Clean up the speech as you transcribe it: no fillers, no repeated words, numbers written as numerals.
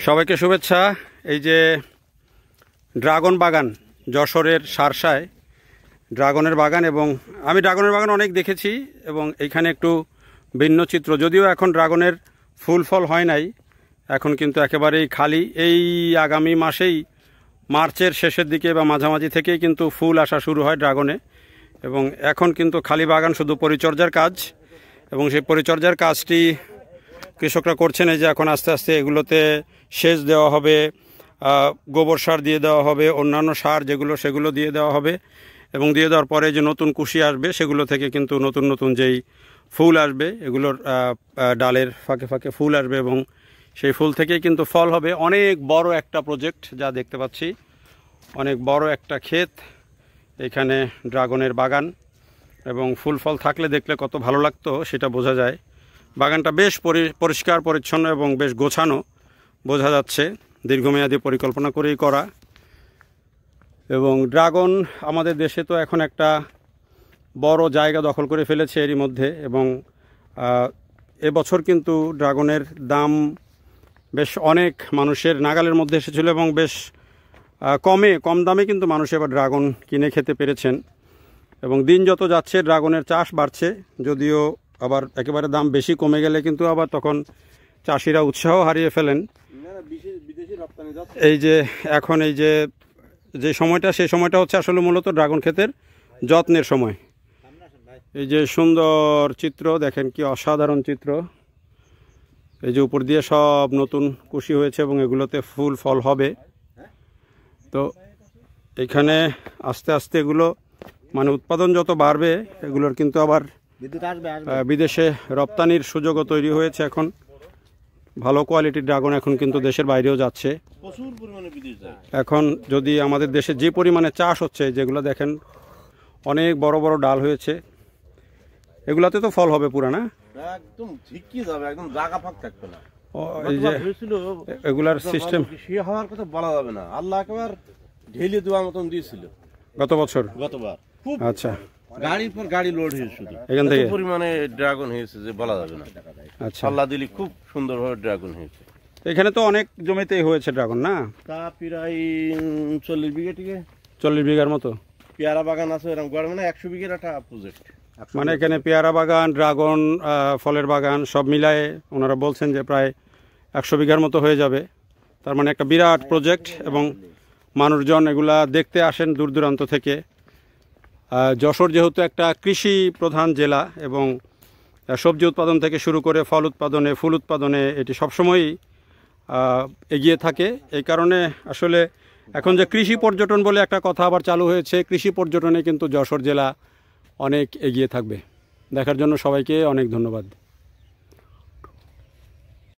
সবাইকে শুভেচ্ছা। এই যে ড্রাগন বাগান, যশোরের শার্শায় ড্রাগনের বাগান, এবং আমি ড্রাগনের বাগান অনেক দেখেছি এবং এইখানে একটু ভিন্ন চিত্র। যদিও এখন ড্রাগনের ফুল ফল হয় নাই, এখন কিন্তু একেবারেই খালি। এই আগামী মাসেই মার্চের শেষের দিকে বা মাঝামাঝি থেকেই কিন্তু ফুল আসা শুরু হয় ড্রাগনে, এবং এখন কিন্তু খালি বাগান, শুধু পরিচর্যার কাজ। এবং সেই পরিচর্যার কাজটি কৃষকরা করছেন। এই যে এখন আস্তে আস্তে এগুলোতে সেচ দেওয়া হবে, গোবর সার দিয়ে দেওয়া হবে, অন্যান্য সার যেগুলো সেগুলো দিয়ে দেওয়া হবে, এবং দিয়ে দেওয়ার পরে যে নতুন কুশি আসবে সেগুলো থেকে কিন্তু নতুন নতুন যেই ফুল আসবে, এগুলোর ডালের ফাঁকে ফাঁকে ফুল আসবে এবং সেই ফুল থেকেই কিন্তু ফল হবে। অনেক বড় একটা প্রজেক্ট যা দেখতে পাচ্ছি, অনেক বড় একটা ক্ষেত, এখানে ড্রাগনের বাগান, এবং ফুল ফল থাকলে দেখলে কত ভালো লাগতো সেটা বোঝা যায়। বাগানটা বেশ পরিষ্কার পরিচ্ছন্ন এবং বেশ গোছানো বোঝা যাচ্ছে, দীর্ঘমেয়াদী পরিকল্পনা করেই করা। এবং ড্রাগন আমাদের দেশে তো এখন একটা বড় জায়গা দখল করে ফেলেছে এরই মধ্যে, এবং এবছর কিন্তু ড্রাগনের দাম বেশ অনেক মানুষের নাগালের মধ্যে এসেছিল, এবং বেশ কম দামে কিন্তু মানুষ এবার ড্রাগন কিনে খেতে পেরেছেন। এবং দিন যত যাচ্ছে ড্রাগনের চাষ বাড়ছে, যদিও আবার একেবারে দাম বেশি কমে গেলে কিন্তু আবার তখন চাষিরা উৎসাহ হারিয়ে ফেলেন। এই যে এখন এই যে সময়টা, সেই সময়টা হচ্ছে আসলে মূলত ড্রাগন ক্ষেতের যত্নের সময়। এই যে সুন্দর চিত্র দেখেন, কি অসাধারণ চিত্র। এই যে উপর দিয়ে সব নতুন কুশি হয়েছে এবং এগুলোতে ফুল ফল হবে। তো এখানে আস্তে আস্তে এগুলো মানে উৎপাদন যত বাড়বে, এগুলোর কিন্তু আবার বিদেশে রপ্তানির সুযোগও তৈরি হয়েছে। এখন ভালো কোয়ালিটির ড্রাগন এখন কিন্তু দেশের বাইরেও যাচ্ছে। এখন যদি আমাদের দেশে যে পরিমাণে চাষ হচ্ছে, যেগুলো দেখেন অনেক বড় বড় ডাল হয়েছে, এগুলাতে তো ফল হবে পুরা, না? একদম ঠিকই যাবে, একদম জায়গা ফাঁক থাকবে না। এই যে এগুলার সিস্টেম সে হওয়ার কথা বলা যাবে না, আল্লাহ একবার ঢেলে দেওয়ার মতন দিয়েছিল গতবার। খুব আচ্ছা, গাড়ির পর গাড়ি লোড হয়েছে শুধু এখান থেকে পরিমাণে ড্রাগন হয়েছে যে বলা যাবে না। আচ্ছা, আল্লাহ দিলি খুব সুন্দরভাবে ড্রাগন হয়েছে। এখানে তো অনেক জমিতেই হয়েছে ড্রাগন, না? তা প্রায় 40 বিঘা থেকে 40 বিঘার মতো পেয়ারা বাগান আছে, এরকম গড় মানে 100 বিঘার একটা প্রজেক্ট। মানে এখানে পেয়ারা বাগান, ড্রাগন ফলের বাগান সব মিলায়ে ওনারা বলছেন যে প্রায় 100 বিঘার মতো হয়ে যাবে। তার মানে একটা বিরাট প্রজেক্ট, এবং মানুষজন এগুলা দেখতে আসেন দূর দূরান্ত থেকে। যশোর যেহেতু একটা কৃষি প্রধান জেলা, এবং সবজি উৎপাদন থেকে শুরু করে ফল উৎপাদনে, ফুল উৎপাদনে এটি সবসময়ই এগিয়ে থাকে। এই কারণে আসলে এখন যে কৃষি পর্যটন বলে একটা কথা আবার চালু হয়েছে, কৃষি পর্যটনে কিন্তু যশোর জেলা অনেক এগিয়ে থাকবে। দেখার জন্য সবাইকে অনেক ধন্যবাদ।